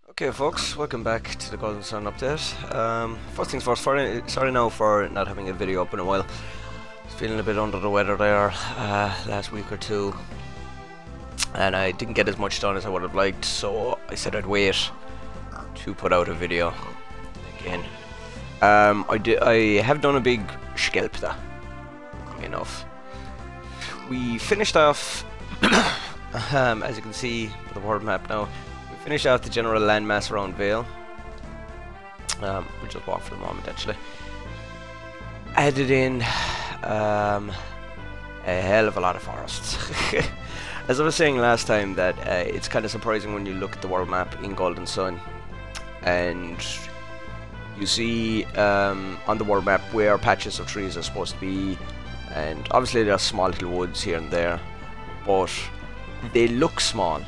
Okay folks, welcome back to the Golden Sun update. First things first, sorry now for not having a video up in a while. I was feeling a bit under the weather there last week or two, and I didn't get as much done as I would have liked, so I said I'd wait to put out a video again. I have done a big Schelpta enough. We finished off as you can see with the world map now. Finish out the general landmass around Vale. We'll just walk for the moment actually. Added in a hell of a lot of forests. As I was saying last time, that it's kind of surprising when you look at the world map in Golden Sun and you see on the world map where patches of trees are supposed to be, and obviously there are small little woods here and there, but they look small.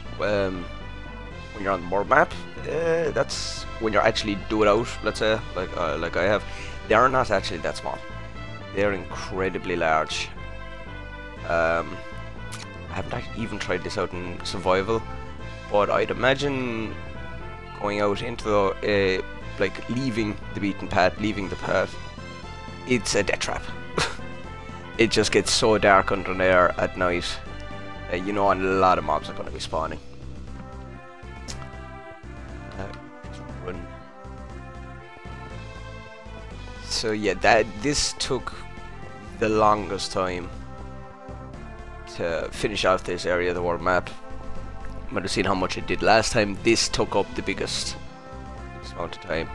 When you're on the world map, that's when you're actually do it out, let's say, like I have, they are not actually that small. They're incredibly large. I haven't even tried this out in survival, but I'd imagine going out into the, like leaving the beaten path, leaving the path, it's a death trap. It just gets so dark under there at night. You know, and a lot of mobs are going to be spawning. So yeah, this took the longest time to finish out this area of the world map. You might have seen how much it did last time. This took up the biggest amount of time.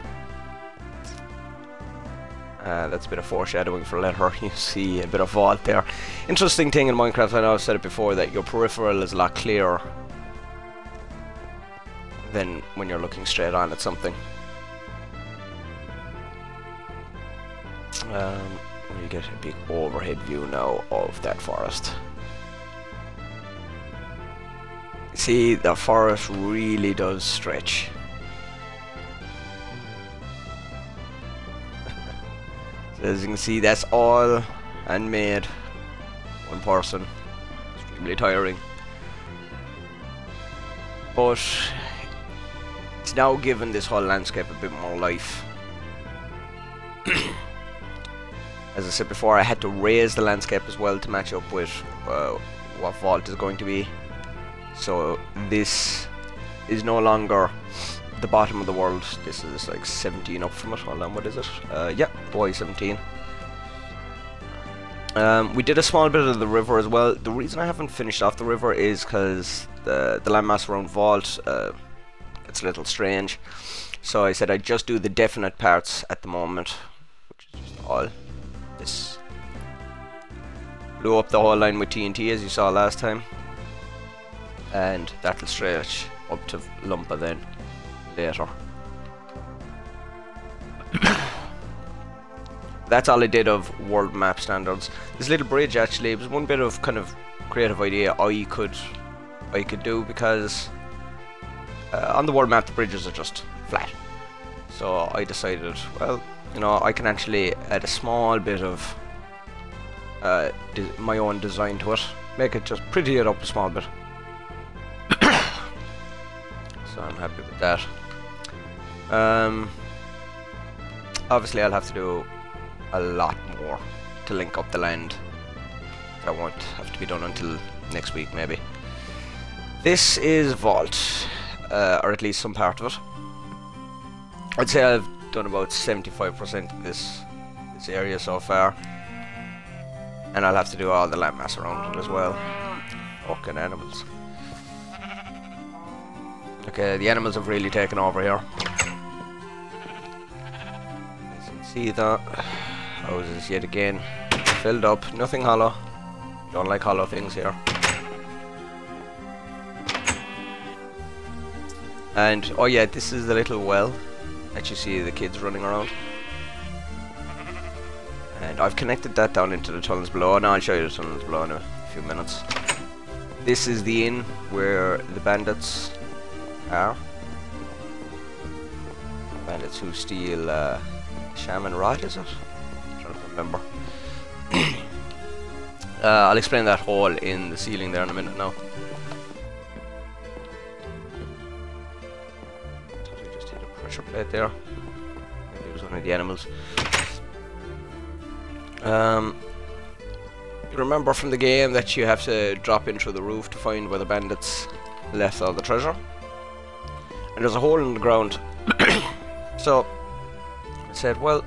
That's a bit of foreshadowing for later. You see a bit of vault there. Interesting thing in Minecraft, I know I've said it before, that your peripheral is a lot clearer than when you're looking straight on at something. You get a big overhead view now of that forest. See, the forest really does stretch. So as you can see, that's all handmade. One person. Extremely tiring. But it's now given this whole landscape a bit more life. As I said before, I had to raise the landscape as well to match up with what vault is going to be. So this is no longer the bottom of the world. This is like 17 up from it. Hold on, what is it? Yeah, boy, 17. We did a small bit of the river as well. The reason I haven't finished off the river is because the landmass around vault, it's a little strange. So I said I'd just do the definite parts at the moment, which is just all. This blew up the whole line with TNT as you saw last time, and that'll stretch up to Lumpa then later. That's all I did of world map standards. This little bridge actually, it was one bit of kind of creative idea I could do, because on the world map the bridges are just flat. So I decided, well, you know, I can actually add a small bit of my own design to it, make it just pretty it up a small bit. So I'm happy with that. Obviously I'll have to do a lot more to link up the land. That won't have to be done until next week maybe. This is vault, or at least some part of it. I'd say I've done about 75% of this area so far, and I'll have to do all the landmass around it as well. Fucking animals. Okay, the animals have really taken over here. As you can see that houses yet again filled up, nothing hollow. Don't like hollow things here. And oh yeah, this is the little well that you see the kids running around. And I've connected that down into the tunnels below. Now I'll show you the tunnels below in a few minutes. This is the inn where the bandits are. Bandits who steal Shaman Rod, is it? I'm trying to remember. I'll explain that hole in the ceiling there in a minute now. Thought I just hit a pressure plate there. Maybe it was one of the animals. You remember from the game that you have to drop in through the roof to find where the bandits left all the treasure. And there's a hole in the ground. So I said, well,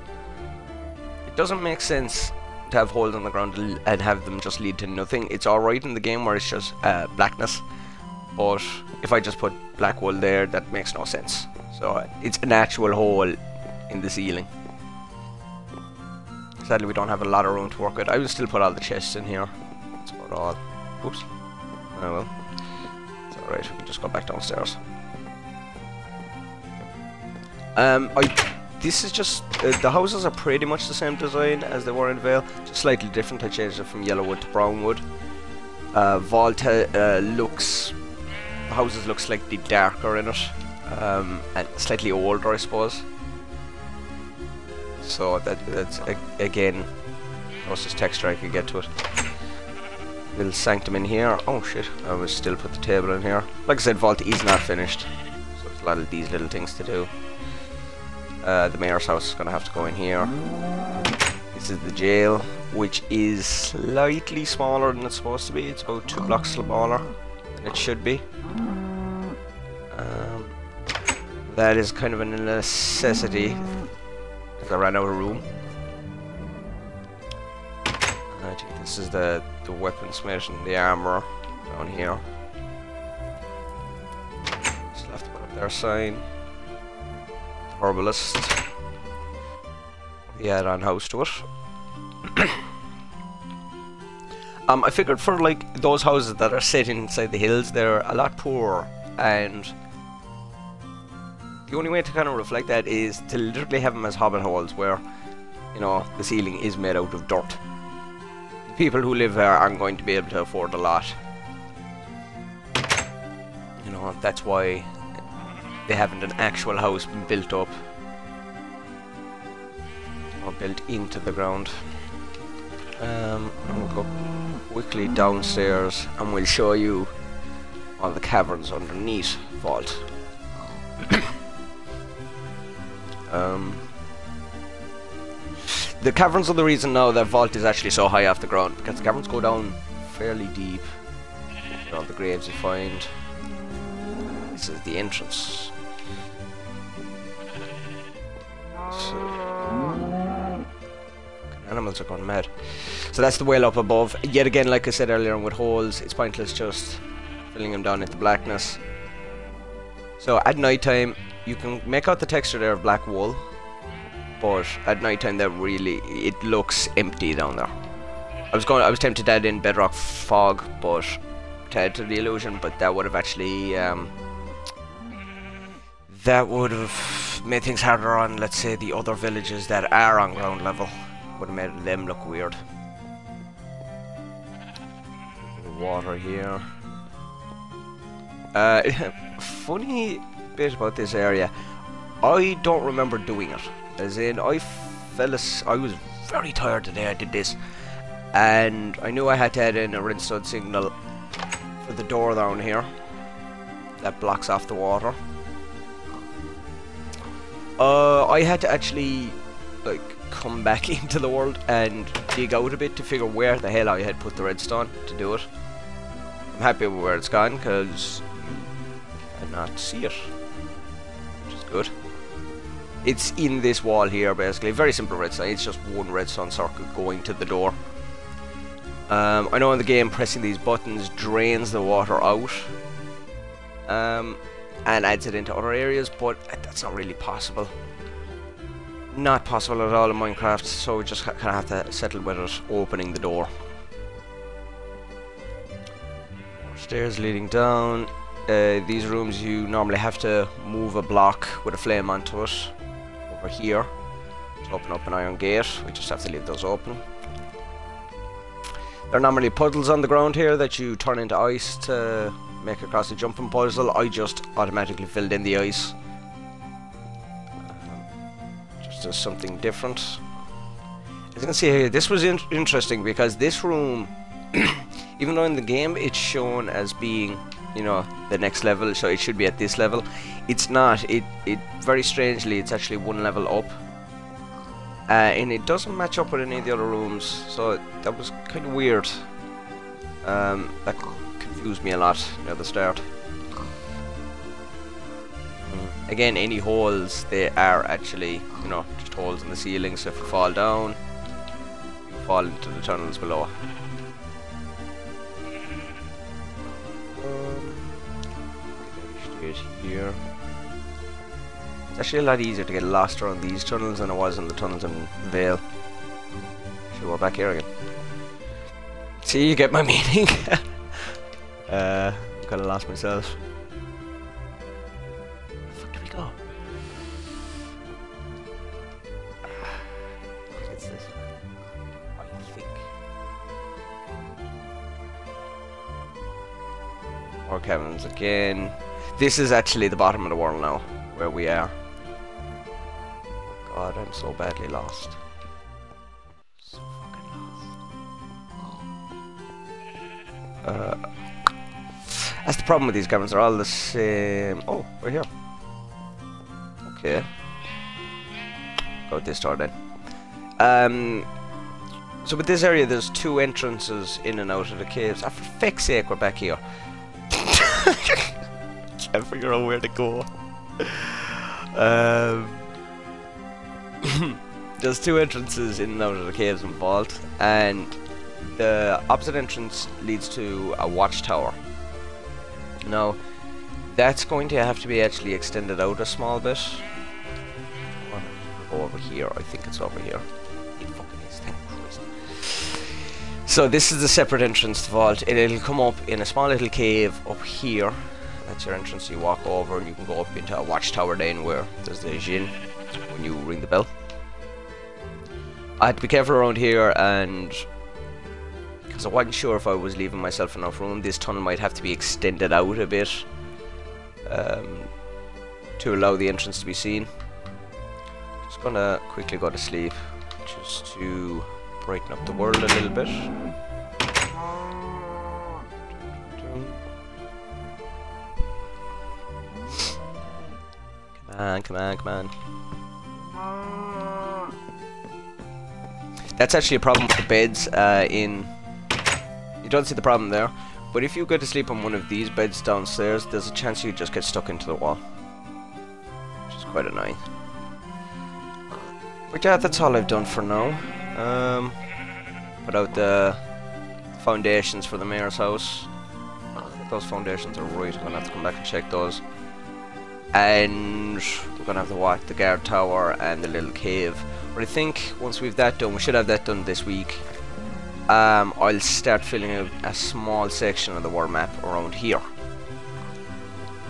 it doesn't make sense to have holes in the ground and have them just lead to nothing. It's alright in the game where it's just blackness, but if I just put black wool there, that makes no sense. So it's an actual hole in the ceiling. Sadly, we don't have a lot of room to work with. I will still put all the chests in here. That's about all. Oops. Oh well. It's alright, we can just go back downstairs. This is just, the houses are pretty much the same design as they were in Vale, just slightly different. I changed it from yellow wood to brown wood. Vault looks, the houses look slightly darker in it, and slightly older, I suppose. So that's again, closest texture I could get to it. Little sanctum in here. Oh shit, I will still put the table in here. Like I said, Vault is not finished, so there's a lot of these little things to do. The mayor's house is going to have to go in here. This is the jail, which is slightly smaller than it's supposed to be. It's about 2 blocks smaller than it should be. That is kind of a necessity, because I ran out of room. I think this is the weaponsmith and the armourer down here. Still have to put up their sign. Herbalist. The add-on house to it. I figured for like those houses that are set inside the hills, they're a lot poorer, and the only way to kind of reflect that is to literally have them as hobbit holes where, you know, the ceiling is made out of dirt. The people who live there aren't going to be able to afford a lot. You know, that's why they haven't an actual house built up or built into the ground. We'll go quickly downstairs and we'll show you all the caverns underneath Vault. The caverns are the reason now that Vault is actually so high off the ground, because the caverns go down fairly deep. Look at all the graves you find. This is the entrance. So, animals are going mad. So that's the well up above. Yet again, like I said earlier, with holes, it's pointless just filling them down into blackness. So at night time, you can make out the texture there of black wool, but at night time, it looks empty down there. I was tempted to add in bedrock fog, but to add to the illusion, but that would have actually made things harder on, let's say, the other villages that are on ground level. Would have made them look weird. Water here. Funny bit about this area, I don't remember doing it. As in, I was very tired the day I did this, and I knew I had to add in a redstone signal for the door down here that blocks off the water. I had to actually like come back into the world and dig out a bit to figure where the hell I had put the redstone to do it. I'm happy with where it's gone because you cannot see it, which is good. It's in this wall here basically, very simple redstone, it's just one redstone circuit going to the door. I know in the game pressing these buttons drains the water out and adds it into other areas, but that's not really possible. Not possible at all in Minecraft, so we just kind of have to settle with it opening the door. More stairs leading down. These rooms you normally have to move a block with a flame onto it. Over here to open up an iron gate, we just have to leave those open. There are normally puddles on the ground here that you turn into ice to make across the jumping puzzle. I just automatically filled in the ice. Just as something different. As you can see here, this was interesting because this room, even though in the game it's shown as being, you know, the next level, so it should be at this level, it's not. It very strangely, it's actually one level up, and it doesn't match up with any of the other rooms. So that was kind of weird. That confused me a lot at the start. Again, any holes, they are actually, you know, just holes in the ceiling. So if you fall down, fall into the tunnels below. Straight here. It's actually a lot easier to get lost around these tunnels than it was in the tunnels in Vale. Actually, we're back here again. See, you get my meaning. I'm kind of lost myself. Where the fuck did we go? It's this. I think. More caverns again. This is actually the bottom of the world now, where we are. Oh God, I'm so badly lost. So fucking lost. That's the problem with these caverns, they're all the same. Oh, we're here. Okay. Go with this door then. So with this area, there's two entrances in and out of the caves. Ah, for feck's sake, we're back here. Can't figure out where to go. There's two entrances in and out of the caves and vault, and the opposite entrance leads to a watchtower. Now, that's going to have to be actually extended out a small bit. Over here, I think it's over here. It fucking is, thank Christ. So this is the separate entrance to the vault. It'll come up in a small little cave up here. That's your entrance. You walk over and you can go up into a watchtower then where there's the Jinn when you ring the bell. I had to be careful around here, and because I wasn't sure if I was leaving myself enough room, this tunnel might have to be extended out a bit to allow the entrance to be seen. Just gonna quickly go to sleep just to brighten up the world a little bit. Come on. That's actually a problem with the beds you don't see the problem there, but if you go to sleep on one of these beds downstairs, there's a chance you just get stuck into the wall, which is quite annoying. But yeah, that's all I've done for now. Put out the foundations for the mayor's house. Those foundations are right, I'm gonna have to come back and check those. And we're gonna have to watch the guard tower and the little cave. But I think once we've that done, we should have that done this week. I'll start filling out a small section of the world map around here.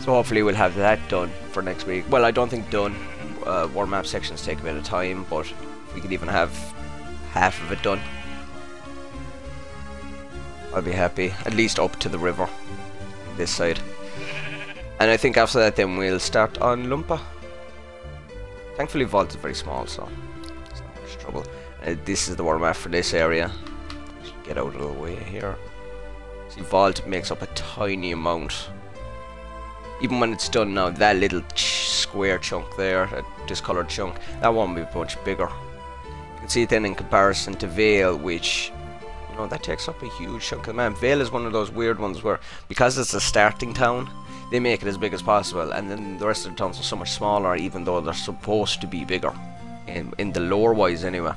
So hopefully we'll have that done for next week. Well, I don't think done. World map sections take a bit of time, but if we could even have half of it done, I'll be happy. At least up to the river, this side. And I think after that then we'll start on Lumpa. Thankfully Vault is very small, so it's not much trouble. This is the world map for this area. Get out of the way here. See, Vault makes up a tiny amount. Even when it's done now, that little square chunk there, that discoloured chunk, that won't be much bigger. You can see it then in comparison to Vale, which, you know, that takes up a huge chunk of the map. Vale is one of those weird ones where, because it's a starting town, they make it as big as possible, and then the rest of the towns are so much smaller, even though they're supposed to be bigger, in the lore wise anyway.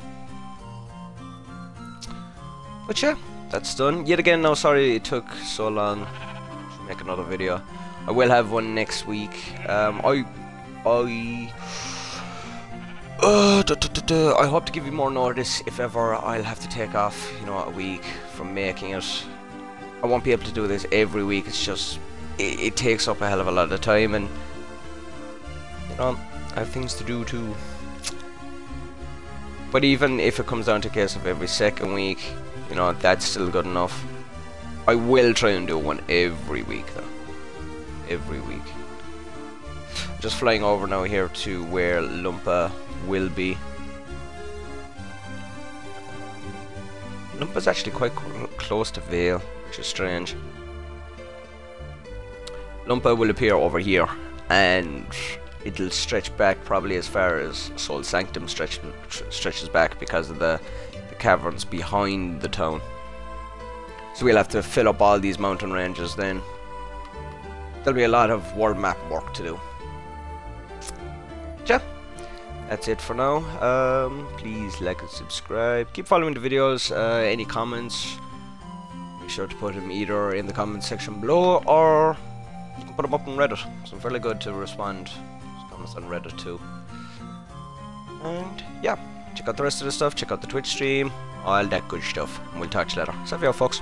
But yeah, that's done. Yet again, no, sorry it took so long to make another video. I will have one next week. I hope to give you more notice if ever I'll have to take off, you know, a week from making it. I won't be able to do this every week. It's just it takes up a hell of a lot of time, and you know, I have things to do too. But even if it comes down to a case of every second week, you know, that's still good enough. I will try and do one every week though. Every week. Just flying over now here to where Lumpa will be. Lumpa's actually quite close to Vale, which is strange. Lumpa will appear over here, and it'll stretch back probably as far as Soul Sanctum stretches back because of the caverns behind the town. So we'll have to fill up all these mountain ranges then. There'll be a lot of world map work to do. Yeah, that's it for now. Please like and subscribe. Keep following the videos. Any comments, make sure to put them either in the comment section below, or you can put them up on Reddit. So I'm fairly good to respond to comments on Reddit too. And yeah, check out the rest of the stuff. Check out the Twitch stream, all that good stuff. And we'll talk to you later. So, folks.